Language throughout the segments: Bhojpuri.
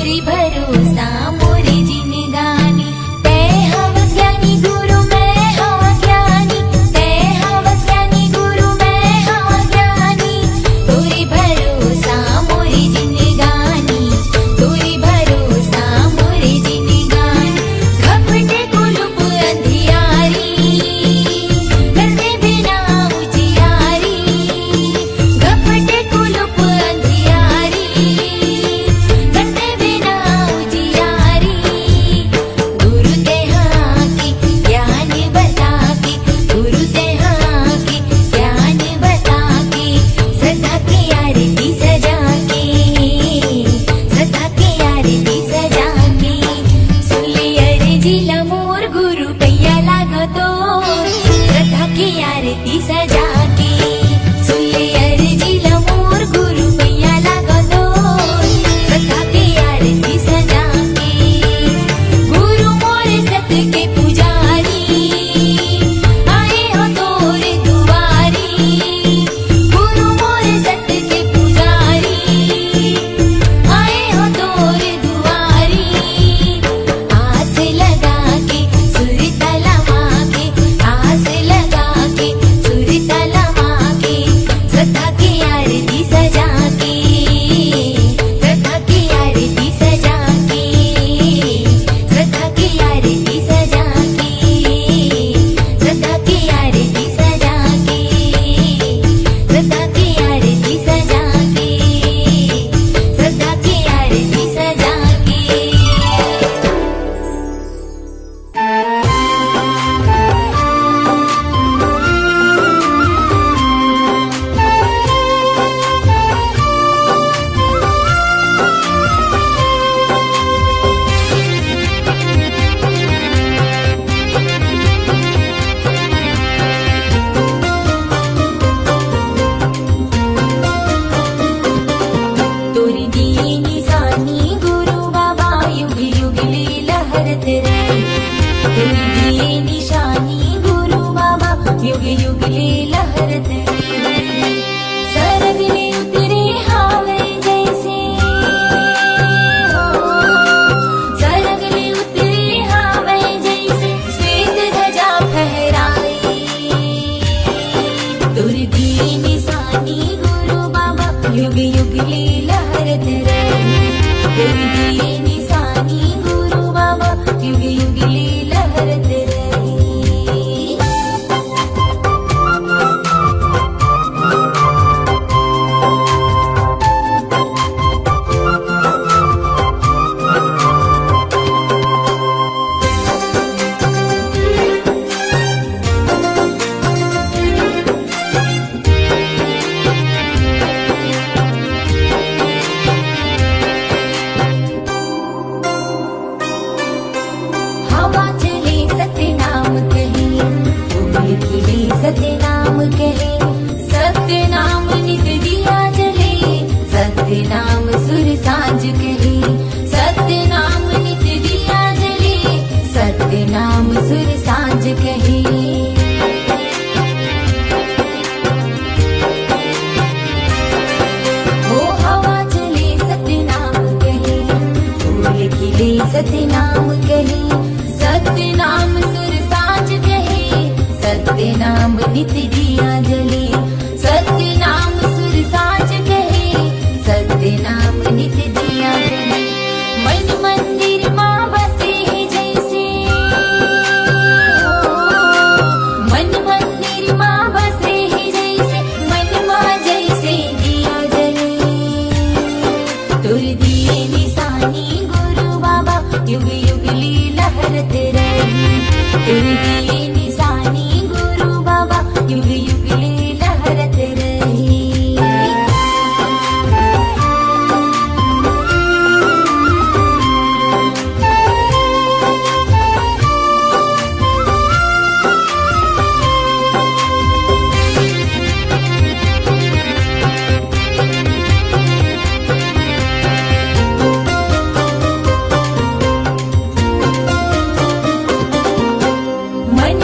तोरी भरोसा मोरी जिनगानी तै हवस ज्ञानी गुरु मैं हवा ज्ञानी तै हवस ज्ञानी गुरु मैं हवा ज्ञानी तोरी भरोसा मोरी जिनगानी तोरी भरोसा मोरी जिनगानी घपटे कुलुप अंधियारी करते बिना उजियारी घपटे कुलुप अंधियारी करते बिना उजियारी गुरु देहा की ज्ञान बता के गुरु देहा की ज्ञान बता के सदा की आरती सजा के सदा की आरती सजा के सुले अर्जी लमोर गुरु पैया लागतो सदा की आरती सजा के सुले अर्जी लमोर गुरु पैया लागतो सदा की आरती सजा के गुरु मोर सत के पुजारी आए हो तोर दुआरी गुरु मोर सत के पुजारी आए हो तोर दुआरी आस लगा के सुर तलवा के आस लगा के सुर तलवा के सदा की आरती सजा के सदा की आरती सजा के सदा की आरती सजा के सदा की आरती सजा के सदा की आरती सजा के सदा की आरती सजा के तोरी दिए निशानी गुरु बाबा युग युग ले लहरत रहे तोरी दिए निशानी गुरु बाबा युग युग ले लहरत रहे सरग ले उतरे हावे जैसे हो सरग ले उतरे हावे जैसे श्वेत ध्वजा फहराई तोरी दिए निशानी गुरु बाबा युग युग ले लहरत रहे तोरी दिए निशानी गुरु बाबा युग युग ले लहरत रहे हवा चले सतनाम कहे फूल खिले सतनाम कहे सतनाम नित दिया जले सतनाम सुर सांझ कहे सतनाम नित दिया जले सतनाम सुर सांझ कहे ओ हवा चले सतनाम कहे फूल खिले सतनाम कहे सतनाम सुर सांझ कहे सतनाम नित दिया जले सतनाम सुर सांझ कहे सतनाम नित दिया जले मन मंदिर माँ बसे है जैसे हो मन मंदिर माँ बसे है जैसे मन माँ जैसे दिया जले तुर दिए निशानी गुरु बाबा युग युग ले लहरत रही तुर दिए निशानी गुरु बाबा युग युग ले लहरत रही मन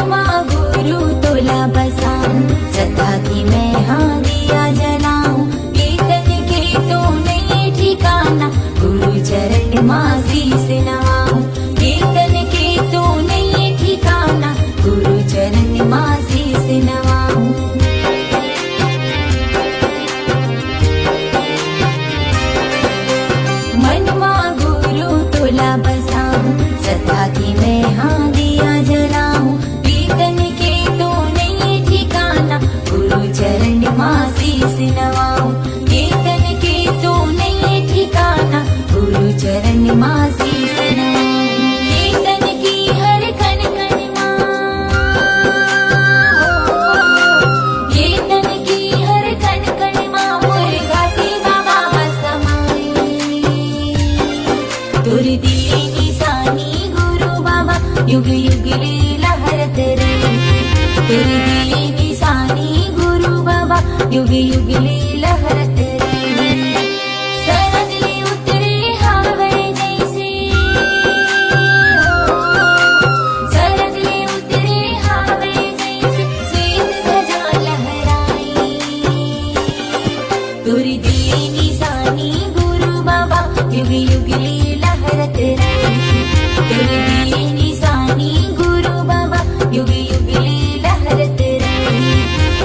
तुर दिए निशानी गुरु बाबा युग युग लीला हरत रे तुर दिए निशानी गुरु बाबा युग युग लीला हरत रे सरदले उतरे हावे जैसे सरदले उतरे हावे जैसे श्वेत ध्वजा लहराई तुर दिए निशानी गुरु बाबा युग युग लीला हरत रे तुर दिए निशानी गुरु बाबा युग युग लीला हरत रे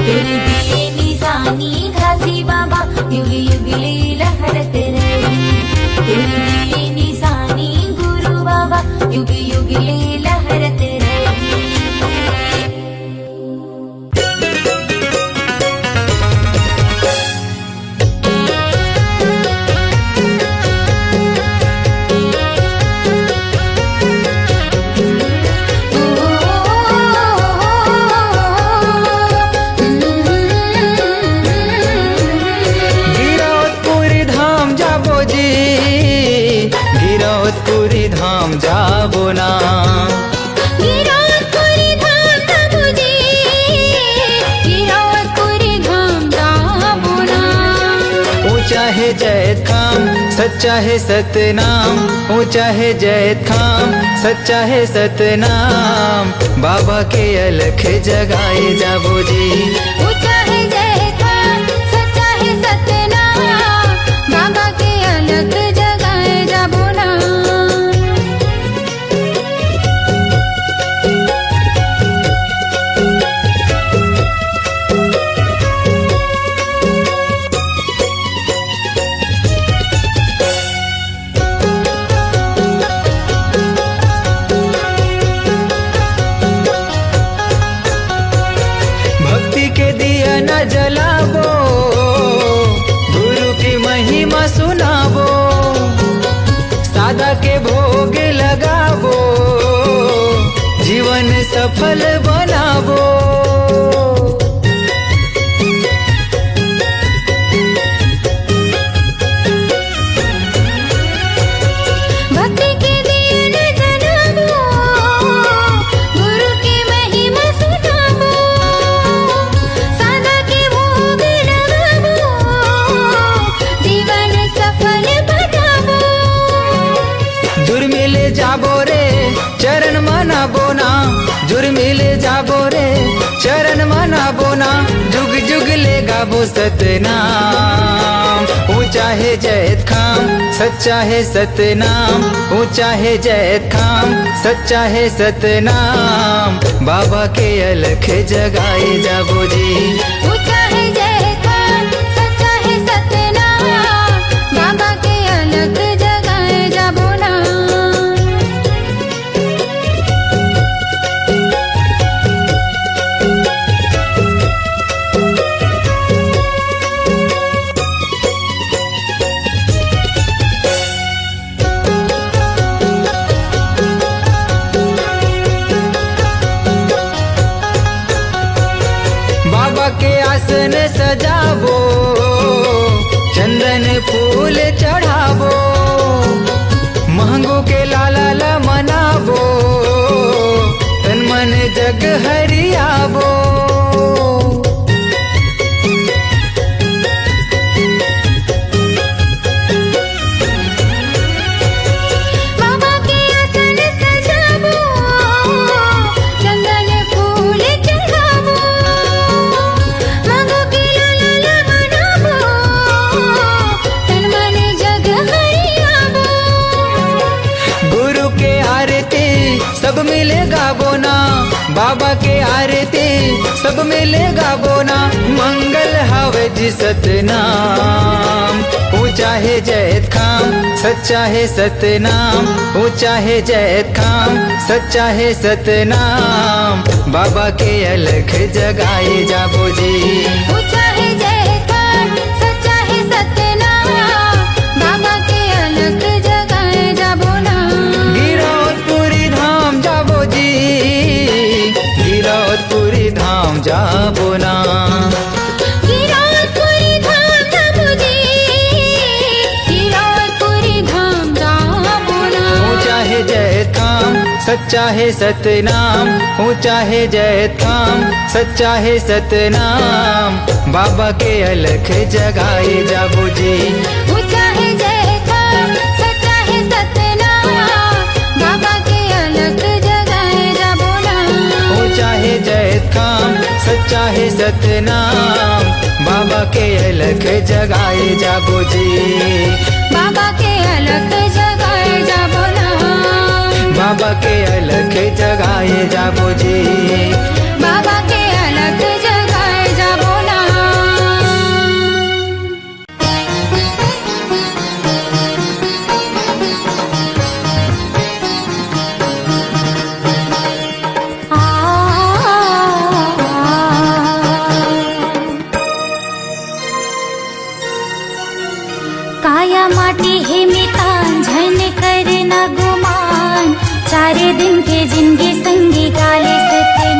तुर दिए निशानी घासी बाबा युग युग लीला हरत रे तुर दिए निशानी गुरु बाबा युग युग लीला हरत रे गिरौदपुरी धाम जाबो जी, गिरौदपुरी धाम जाबो ना। गिरौदपुरी धाम जाबो जी, गिरौदपुरी धाम जाबो ना। ऊंचा है जैत खाम, सच्चा है सतनाम, ऊंचा है जैत खाम, सच्चा है सतनाम, बाबा के अलख जगाए जाबो जी। ऊंचा है जय खान, सच्चा है सतनाम, बाबा के अलग जगाए जाबो ना। भक्ति के दिया न जलाबो, गुरु की महिमा सुनाबो, सादा के भोग लगाबो, जीवन सफल बनाबो। भक्ति के दिए न जलाबो, गुरु की महिमा सुनाबो, सादा के भोग लगाबो, जीवन सफल बनाबो। जुर्मिले जाबो रे चरण मनाबो ना, जुर्मिले जाबो रे चरण मनाबो ना, जुग जुग ले गाबो सतनाम। ऊंचा है जैत खाम, सच्चा है सतनाम, ऊंचा है जैत खाम, सच्चा है सतनाम, बाबा के अलख जगाए जाबो जी। ऊंचा है जय खान, सच्चा है सतनाम, बाबा के अलग जगाए जाबो ना। बाबा के आसन सजाबो, चंदन फूल चढ़ाबो, महंगो के लाला ला मनाबो, तन मन जग हरियाबो। बाबा के आसन सजाबो, चंदन फूल चढ़ाबो, मांगो के लाला मनाबो, तन मन जग हरियाबो। गुरु के आरती सब मिले गाबो ना, बाबा के आरती सब मिले गाबो ना, मंगल हवे जी सतनाम। ऊंचा है जैत खाम, सच्चा है सतनाम, ऊंचा है जैत खाम, सच्चा है सतनाम, बाबा के अलख जगाए जाबो जी। ऊंचा है जय खान, सच्चा है सतनाम, बाबा के अलग जगाए जाबो ना। गिरौदपुरी धाम जाबो जी, गिरौदपुरी धाम जाबो ना। गिरौदपुरी धाम जाबो जी, गिरौदपुरी धाम जाबो ना। सच्चा है सतनाम, ऊंचा है जय धाम, सच्चा है सतनाम, बाबा के अलख जगाए जाबो जी। ऊंचा है जय धाम, सच्चा है सतनाम, बाबा के अलख जगाए जाबो नाम। ऊंचा है जय धाम, सच्चा है सतनाम, बाबा के अलख जगाए जाबो जी। बाबा के अलख जगाए जाबो नाम। बाबा के अलख जगाए जाबो जी। बाबा के अलख जगाए जाबो नाम। काया माटी है मितान झन कर न गुमान, चारे दिन के जिंदगी संगी गाले सत्य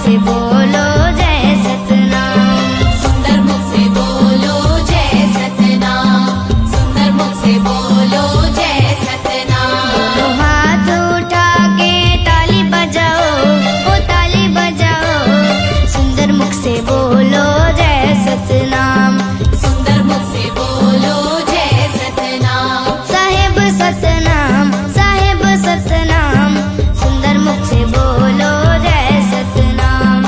से बोलो जय सतनाम। सुंदर मुख से बोलो जय सतनाम, सुंदर मुख से बोलो जय सतनाम। दोनों हाथ उठा के ताली बजाओ, ओ ताली बजाओ, सुंदर मुख से बोलो जय सतनाम। सुंदर मुख से बोलो जय सतनाम। साहेब सतनाम, साहेब सतनाम, सुंदर मुख से बोलो जय सतनाम।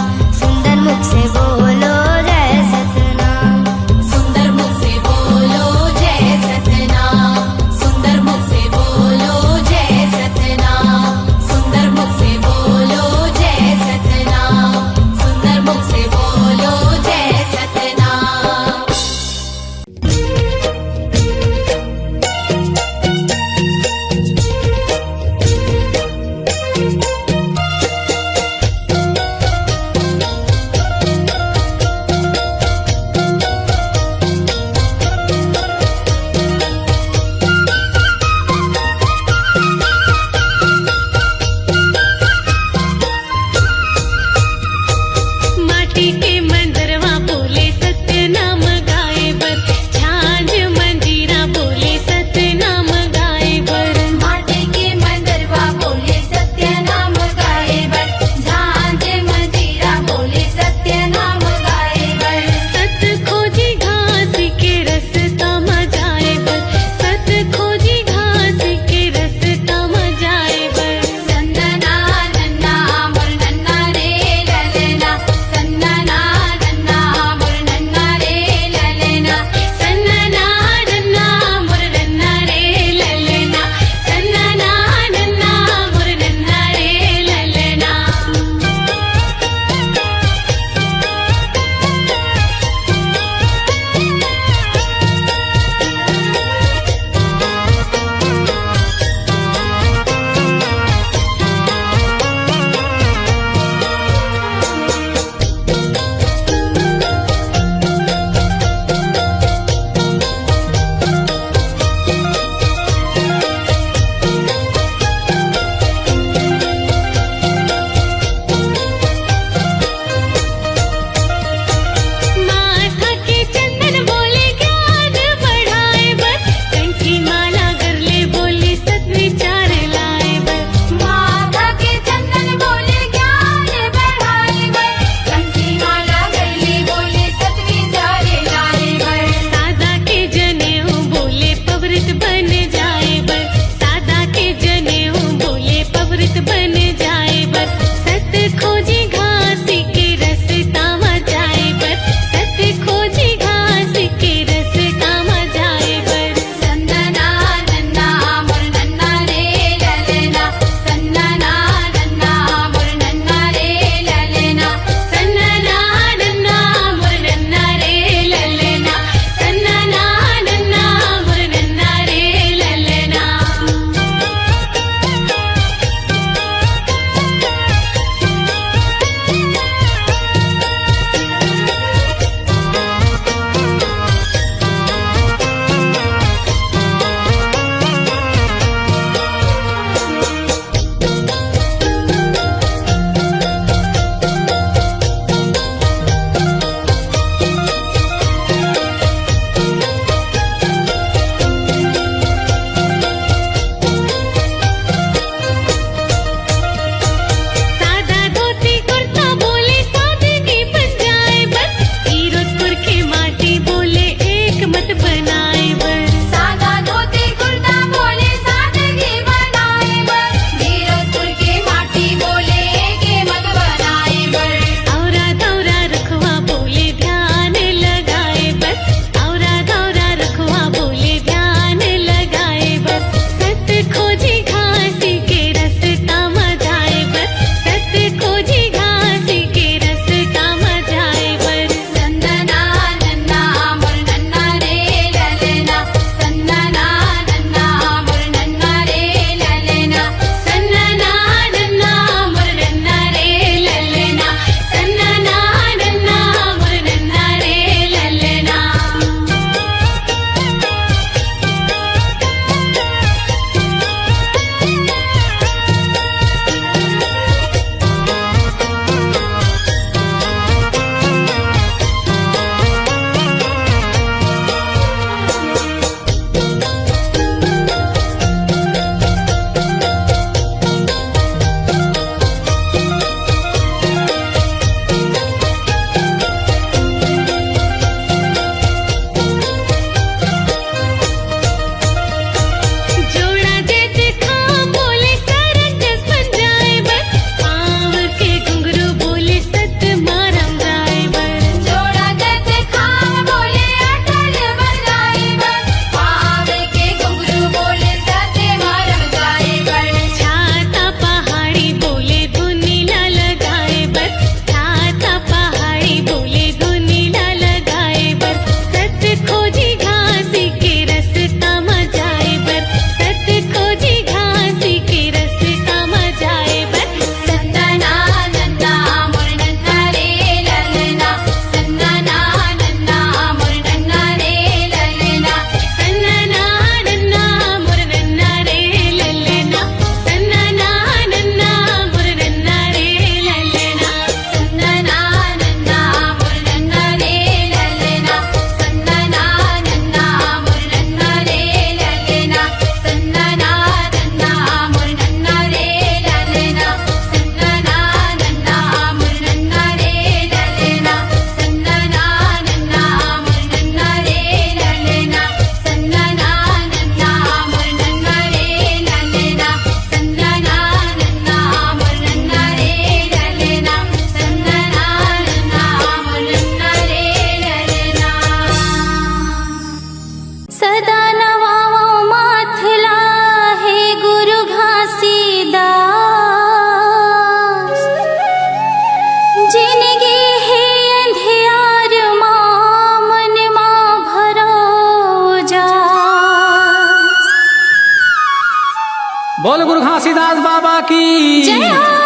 काशीदास बाबा की जय हो।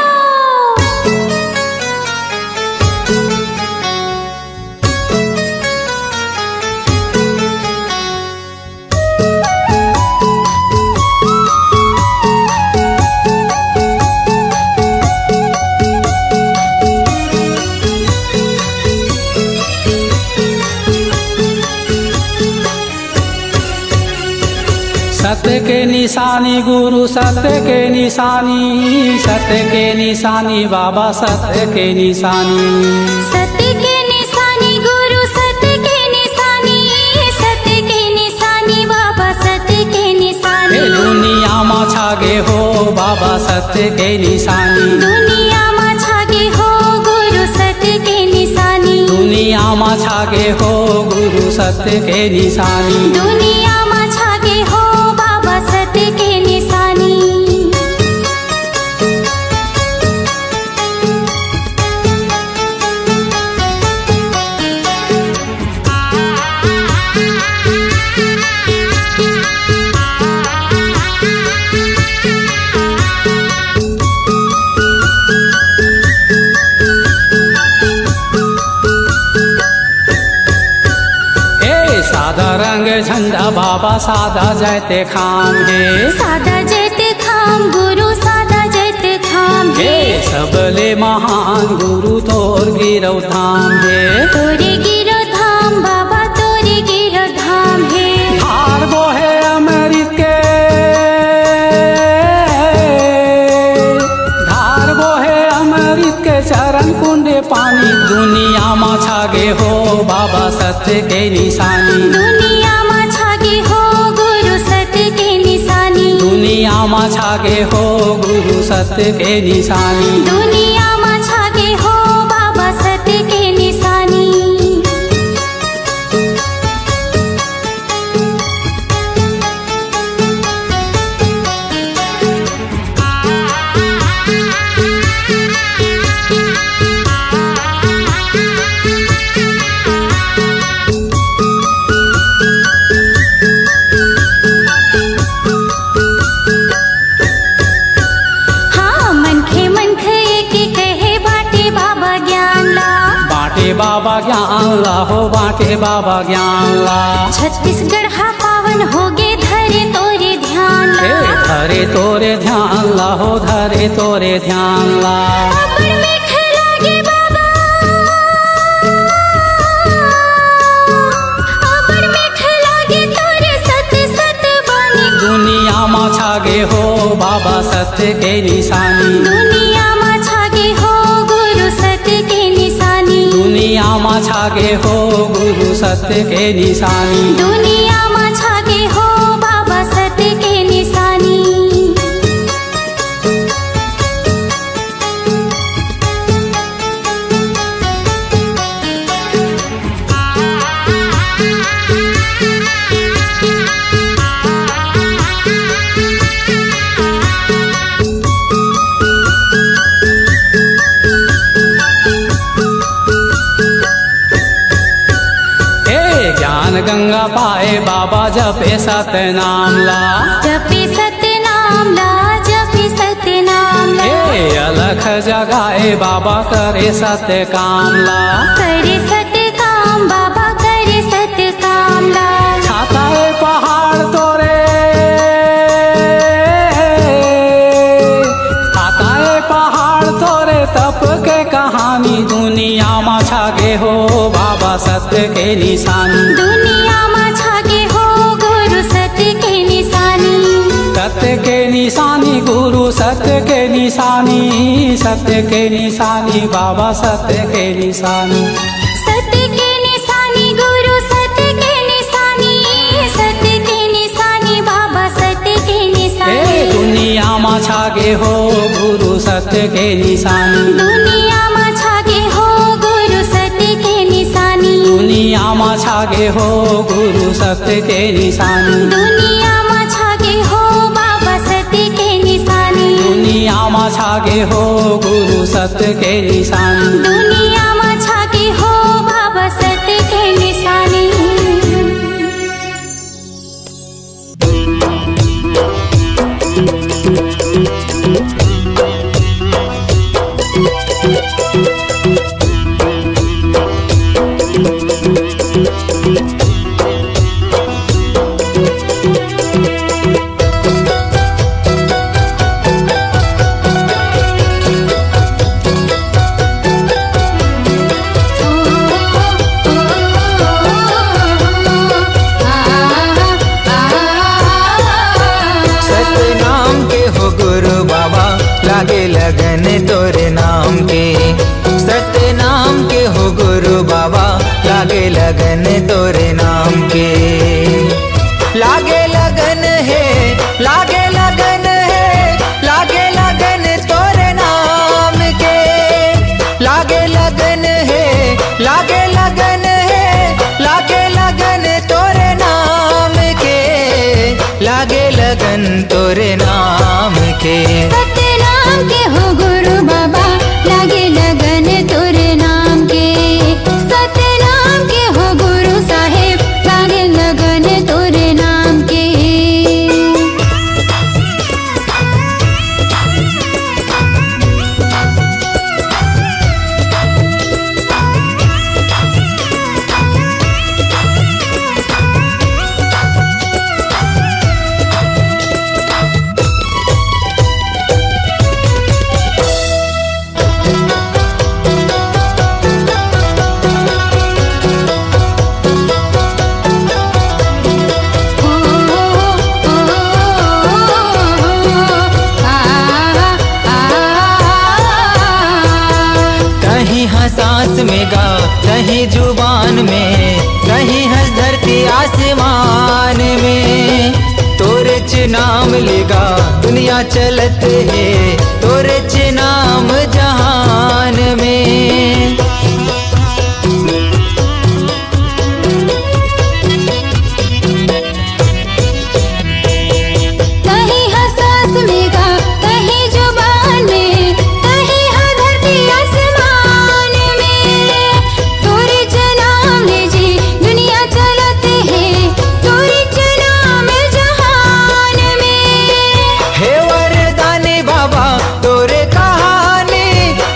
सत्य के निशानी गुरु सत्य के निशानी, सत्य के निशानी बाबा सत्य के निशानी। सत्य के निशानी गुरु सत्य के निशानी, सत्य के निशानी बाबा सत्य के निशानी। दुनिया में छागे हो बाबा सत्य के निशानी, दुनिया में छागे हो गुरु सत्य के निशानी। दुनिया में छागे हो गुरु सत्य के निशानी। दुनिया में छागे हो बाबा सत्य के निशानी। सादा रंग झंडा बाबा सादा जैते खाम है, सादा जैते खाम गुरु सादा जैते खाम हे सबले महान गुरु तोर गिरौ धाम है। तोरे गिरो धाम बाबा तोरे गिरो धाम है। धार गो है अमृत के, धार गो है अमृत के चरण कुंडे पानी। दुनिया में छागे हो बाबा सत्य के निशानी, दुनिया में छागे हो गुरु सत्य के निशानी। दुनिया में छागे हो गुरु सत्य के निशानी। दुनिया में छागे हो बाबा सत्य के निशानी। हाँ मनखे मनखे के कहे बाटे बाबा ज्ञान ला, बाटे बाबा ज्ञान ला हो बाटे बाबा ज्ञान ला। छत्तीसगढ़ हा पावन होगे धरे तोरे ध्यान ला। धरे तोरे ध्यान ला हो धरे तोरे ध्यान ला। अबर मीठ लागे बाबा, अबर मीठ लागे तोरे सत्य सत्य बानी। दुनिया में छागे हो बाबा सत्य के निशानी, दुनिया में छागे हो गुरु सत्य के निशानी। दुनिया में छागे हो गुरु सत्य के निशानी। दुनिया में छागे हो बाबा सत्य के निशानी। ज्ञान गंगा पाए बाबा जपे सत्य नाम ला। जपे सत्य नाम ला, जपे सत्य नाम ला। अलख जगाए बाबा करे सत्य काम ला। करे सत्य काम बाबा करे सत्य काम ला। छाता है पहाड़ तोरे, छाता है पहाड़ तोरे तप के कहानी। दुनिया में छागे हो बाबा सत्य के निशानी, दुनिया में छागे हो गुरु सत्य के निशानी। सत्य के निशानी गुरु सत्य के निशानी, सत्य के निशानी बाबा सत्य के निशानी। सत्य के निशानी गुरु सत्य के निशानी, सत्य के निशानी बाबा सत्य के निशानी। दुनिया में छागे हो गुरु सत्य के निशानी, दुनिया में छागे हो गुरु सत्य के निशानी। दुनिया में छागे हो गुरु सत्य के निशानी। दुनिया में छागे हो बाबा सत्य के निशानी। दुनिया में छागे हो गुरु सत्य के निशानी। दुनिया में छागे हो बाबा सत्य के निशानी। Thank you. तोरे नाम के। लागे लगन है, लागे लगन है, लागे लगन तोरे नाम के। लागे लगन है, लागे लगन है, लागे लगन तोरे नाम के। लागे लगन तोरे नाम के। सतनाम के हो गुरु बाबा लागे लगन तोरे नाम के। सतनाम के हो गुरु साहेब लागे लगन तोरे नाम के। कहीं हंस सांस में गा, कहीं जुबान में, कहीं हंस धरती आसमान में। तोरे च नाम लेगा दुनिया चलत है, तोरे च नाम जहान में। कहीं हंस में गा, कहीं जुबान में, कहीं हर धरती आसमान में। तोरे च नाम ले जी दुनिया चलते है, तोरे च नाम जहान में। हे वरदानी बाबा तोरे कहानी,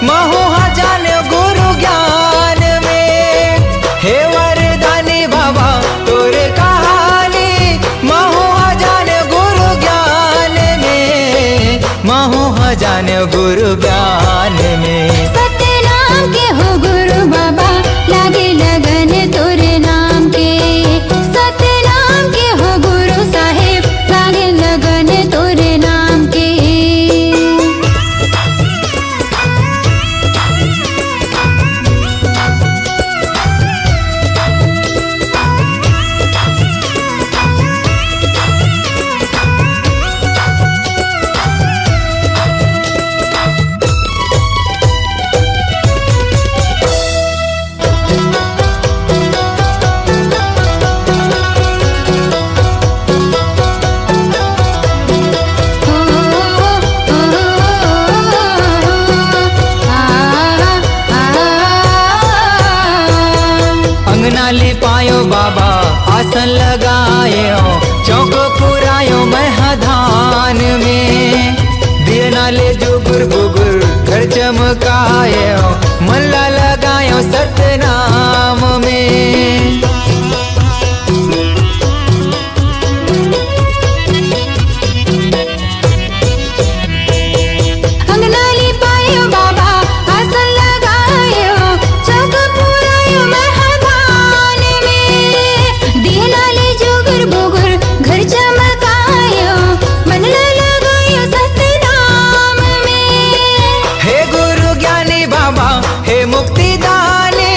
महुआ जाने गुरु ज्ञान में। हे वरदानी बाबा तोरे कहानी, महुआ जाने गुरु ज्ञान में। महुआ जाने गुरु ज्ञान में। सतनाम के हो गुरु बाबा लागे लगन तोरे नाम के। सतनाम के हो गुरु साहेब लागे लगन तोरे नाम के। अंगना लिपायो बाबा आसन लगायो, चौक पुरायो महधान में। दियना ले जुगुर बुगुर घर चमकायो, मल्ला लगायो सतनाम में। अंगना लिपायो बाबा आसन लगायो, चौक पुरायो महधान में। दियना ले जुगुर बुगुर घर चमकायो, मनला लगायो सतनाम में। हे गुरु ज्ञानी बाबा हे मुक्ति दानी,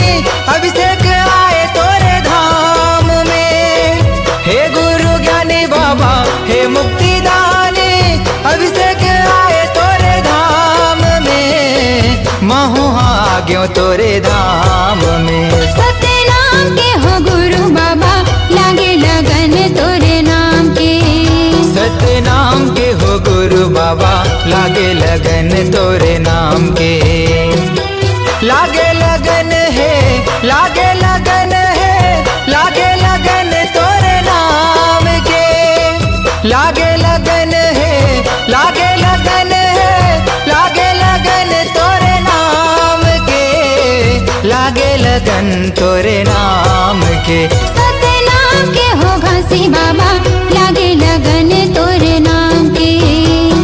अभिषेक आए तोरे धाम में। हे गुरु ज्ञानी बाबा हे मुक्ति दानी, अभिषेक आए तोरे धाम में। महुआ आ गयो तोरे धाम में। सतनाम के हो गुरु बाबा लागे लगन तोरे नाम के। सतनाम के हो गुरु बाबा लागे लगन तोरे नाम के। लागे लगन है, लागे लगन है, लागे लगन तोरे नाम के। लागे लगन है, लागे लगन है, लागे लगन तोरे नाम के। लागे लगन तोरे नाम के। सतनाम के हो घासी बाबा लागे लगन तोरे नाम के।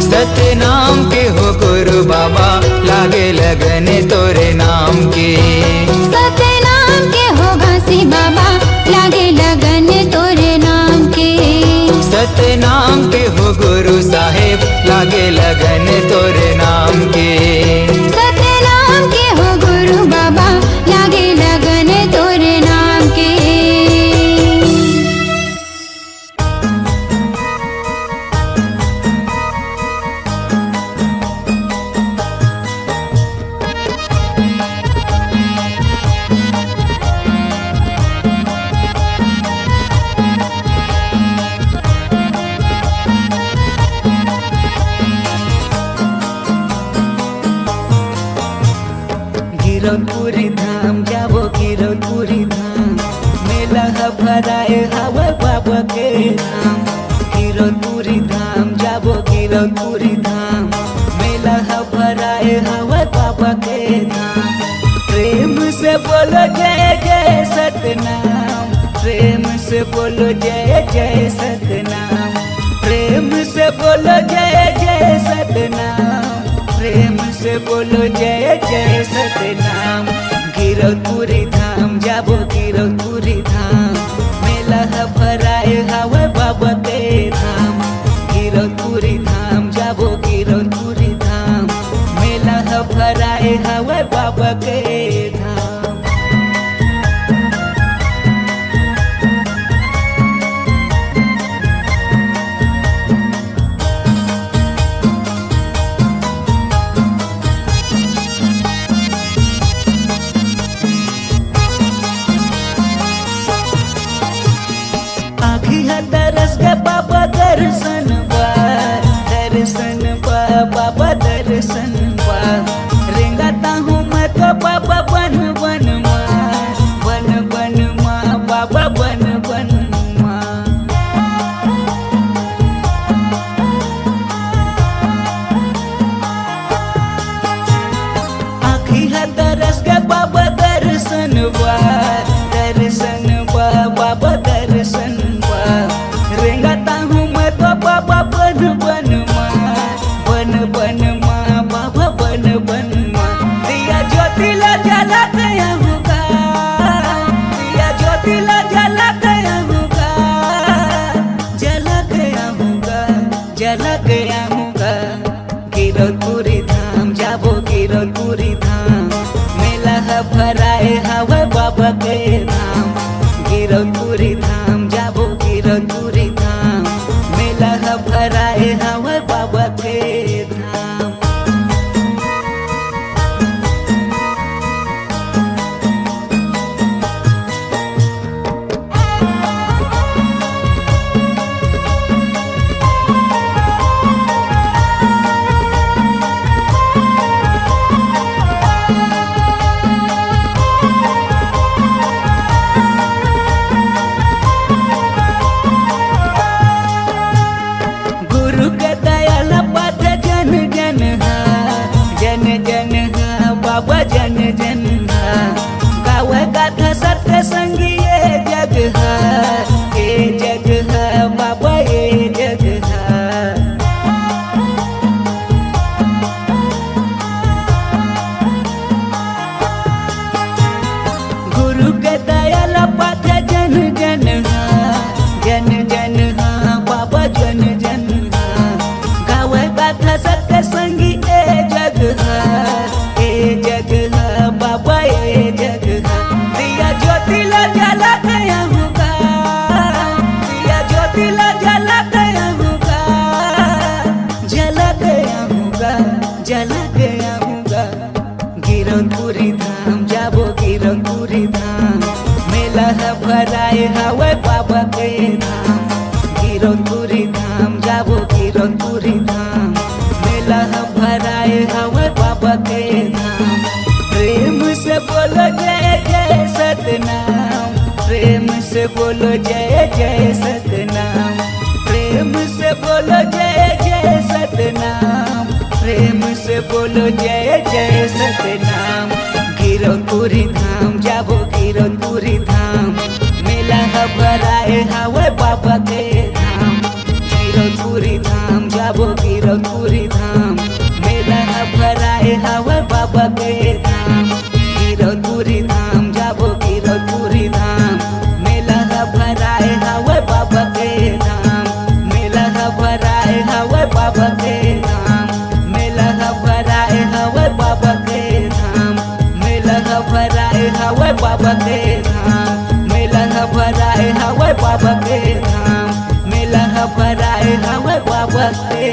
सतनाम के हो गुरु बाबा लागे लगन तोरे नाम के। सतनाम के हो घासी बाबा लागे लगन तोरे नाम के। सतनाम के हो गुरु साहेब लागे लगन तोरे नाम के। सतनाम के हो गुरु बाबा लागे लगन तोरे नाम के। गिरौदपुरी धाम जाबो गिरौदपुरी धाम मेला भराए हवा बाबा के धाम गिरौदपुरी धाम जाबो गिरौदपुरी धाम मेला भराए हवा बाबा के धाम प्रेम से बोलो जय जय सतनाम प्रेम से बोलो जय जय सतनाम प्रेम से बोलो जय जय सतनाम प्रेम से बोलो जय जय सतनाम गिरौदपुरी धाम जाबो गिरौदपुरी धाम मेला भराए हवा बाबा के धाम गिरौदपुरी धाम जाबो गिरौदपुरी धाम मेला भराए हवा बाबा के धाम दरस के बाबा दर्शन बाबा दर्शन रेंगाता हूँ मैं तो बाबा बन बन माँ बाबा बन बन माँ आखी है दरस के बाबा दर्शन बाबा दर्शन रेंगाता हूँ मैं तो बाबा बन बन माँ बाबा बन बन माँ दिया ज्योतिला जला गया होगा दिया ज्योतिला जला गया होगा जला गया होगा जला गया होगा गिरौदपुरी धाम जाबो गिरौदपुरी धाम मेला भराए हवा बाबा के धाम गिरौदपुरी धाम जाबो गिरौदपुरी धाम मेला भराए हवा बाबा के धाम बाबा जन जन गाव गाथा सत्य संगी ये जग है बाबा ये जग है गुरु के दयाल पाथ जन जन जन जन बाबा जन जन गाव गाथा सत्य संगी ये जग जग है बाबा ये जग है दिया ज्योतिला जला गया होगा दिया ज्योतिला जला गया होगा जला गया होगा जला गया होगा गिरौदपुरी धाम जाबो गिरौदपुरी धाम मेला भराए हवा बाबा के धाम गिरौदपुरी धाम जाबो गिरौदपुरी धाम मेला भराए हवा बाबा के धाम प्रेम से बोलो जय जय सतनाम प्रेम से बोलो जय जय सतनाम प्रेम से बोलो जय जय सतनाम प्रेम से बोलो जय जय सतनाम गिरौदपुरी धाम जाबो गिरौदपुरी धाम मेला भराए हवा बाबा के धाम गिरौदपुरी धाम जाबो गिरौदपुरी धाम मेला भराए हवा बाबा के धाम गिरौदपुरी धाम जाबो गिरौदपुरी धाम मेला भराए हवा बाबा के धाम मेला भराए हवा बाबा के धाम मेला भराए हवा बाबा के धाम मेला भराए हवा बाबा के धाम मेला भराए हवा बाबा के धाम मेला भराए हवा बाबा के